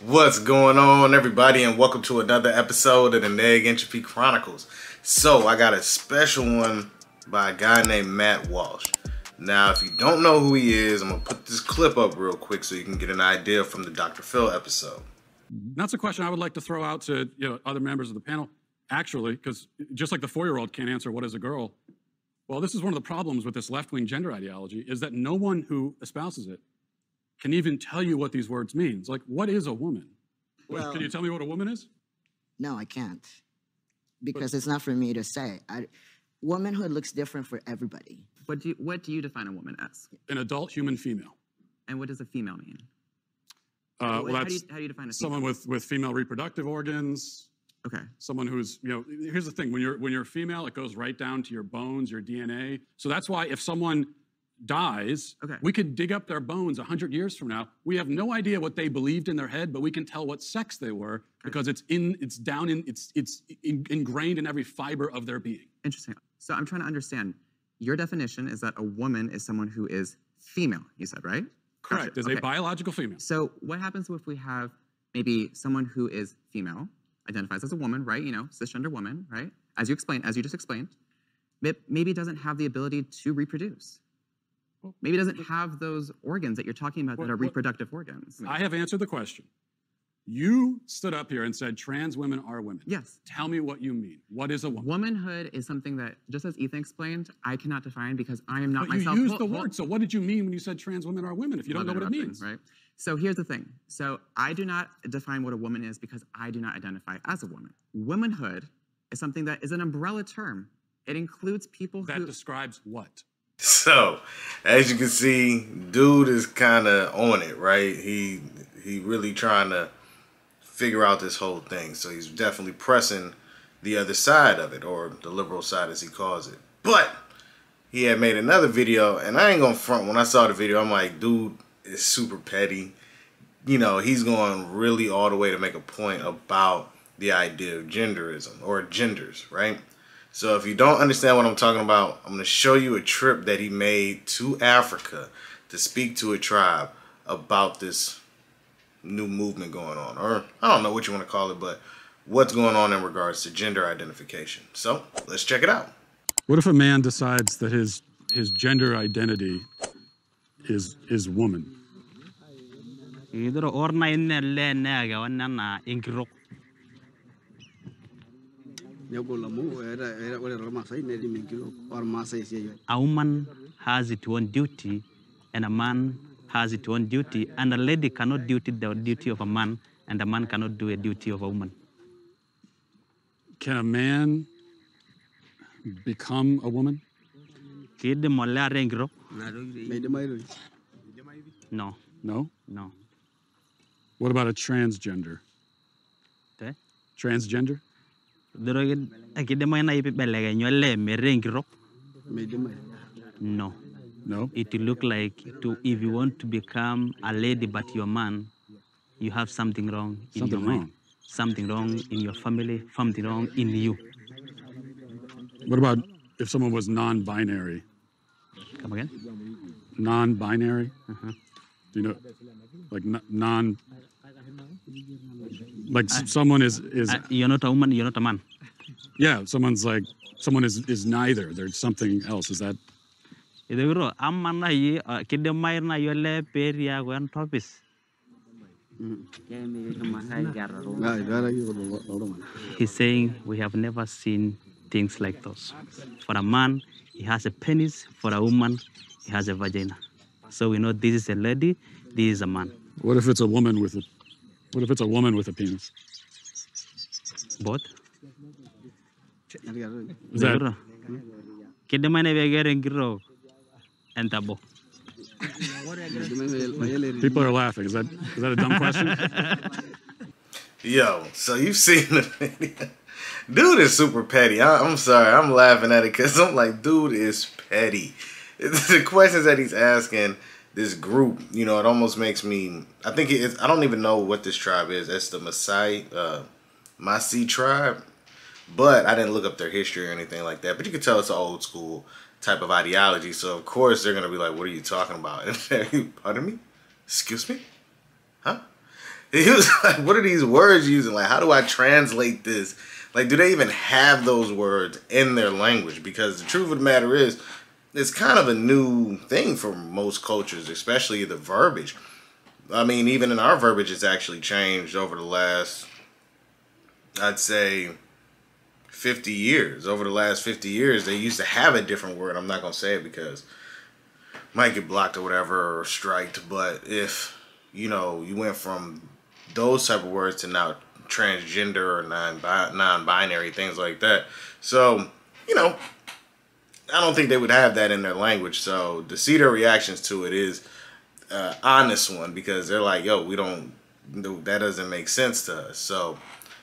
What's going on, everybody, and welcome to another episode of the Neg Entropy Chronicles. So, I got a special one by a guy named Matt Walsh. Now, if you don't know who he is, I'm going to put this clip up real quick so you can get an idea from the Dr. Phil episode. That's a question I would like to throw out to other members of the panel, actually, because just like the 4-year-old can't answer what is a girl, well, this is one of the problems with this left-wing gender ideology, is that no one who espouses it can even tell you what these words mean. Like, what is a woman? Well, can you tell me what a woman is? No, I can't. Because it's not for me to say. Womanhood looks different for everybody. What do you define a woman as? An adult human female. And what does a female mean? Well, how do you define a female? Someone with female reproductive organs. Okay. Someone who's, here's the thing. When you're female, it goes right down to your bones, your DNA. So that's why if someone dies, we could dig up their bones 100 years from now. We have no idea what they believed in their head, but we can tell what sex they were because it's ingrained in every fiber of their being. Interesting. So I'm trying to understand. Your definition is that a woman is someone who is female, you said, right? Correct. Gotcha. Is a biological female. So what happens if we have maybe someone who is female, identifies as a woman, right? Cisgender woman, right? As you just explained, maybe doesn't have the ability to reproduce. Maybe doesn't have those organs that you're talking about that are reproductive organs. I have answered the question. You stood up here and said trans women are women. Yes. Tell me what you mean. What is a woman? Womanhood is something that, just as Ethan explained, I cannot define because I am not myself. You used the word, so what did you mean when you said trans women are women if you don't know what it means? Right. So here's the thing. So I do not define what a woman is because I do not identify as a woman. Womanhood is something that is an umbrella term. It includes people that describes what? So, as you can see, dude is kind of on it, right? He really trying to figure out this whole thing. So he's definitely pressing the other side of it, or the liberal side as he calls it. But he had made another video, and I ain't gonna front. When I saw the video, I'm like, dude is super petty. He's going really all the way to make a point about the idea of genderism, or genders, right? So if you don't understand what I'm talking about, I'm going to show you a trip that he made to Africa to speak to a tribe about this new movement going on. Or I don't know what you want to call it, but what's going on in regards to gender identification. So let's check it out. What if a man decides that his gender identity is woman? A woman has its own duty, and a man has its own duty, and a lady cannot do the duty of a man, and a man cannot do a duty of a woman. Can a man become a woman? No. No? No. What about a transgender? Transgender? No. No? It look like if you want to become a lady but you're a man, you have something wrong in your mind. Something wrong in your family, something wrong in you. What about if someone was non-binary? Come again? Non-binary? Do you know, like someone is you're not a woman, you're not a man. Yeah, someone is neither. There's something else. Is that? He's saying we have never seen things like those. For a man, he has a penis. For a woman, he has a vagina. So we know this is a lady, this is a man. What if it's a woman with a penis? Both. Is that? People are laughing. Is that a dumb question? Yo, so you've seen the video. Dude is super petty. I'm sorry. I'm laughing at it because I'm like, dude is petty. The questions that he's asking this group, it almost makes me, I think I don't even know what this tribe is. That's the Maasai tribe. But I didn't look up their history or anything like that. But you can tell it's an old school type of ideology. So, of course, they're going to be like, what are you talking about? Pardon me? Excuse me? Huh? He was like, what are these words using? Like, how do I translate this? Like, do they even have those words in their language? Because the truth of the matter is, it's kind of a new thing for most cultures, especially the verbiage. I mean, even in our verbiage, it's actually changed over the last, I'd say, 50 years. Over the last 50 years, they used to have a different word. I'm not going to say it because it might get blocked or whatever, or striked. But if, you know, you went from those type of words to now transgender or non-binary, things like that. So, you know, I don't think they would have that in their language. So to see their reactions to it is honest one, because they're like, yo, that doesn't make sense to us. So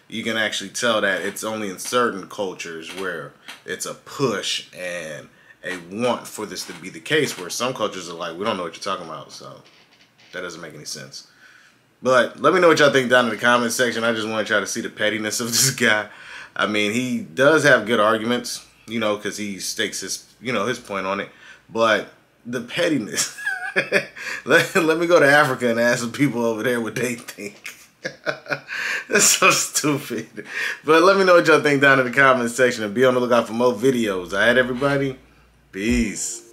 you can actually tell that it's only in certain cultures where it's a push and a want for this to be the case, where some cultures are like, we don't know what you're talking about. So that doesn't make any sense. But let me know what y'all think down in the comment section. I just want y'all to see the pettiness of this guy. I mean, he does have good arguments, you know, because he stakes his, you know, his point on it. But the pettiness. let me go to Africa and ask some people over there what they think. That's so stupid. But let me know what y'all think down in the comment section, and be on the lookout for more videos. All right, everybody? Peace.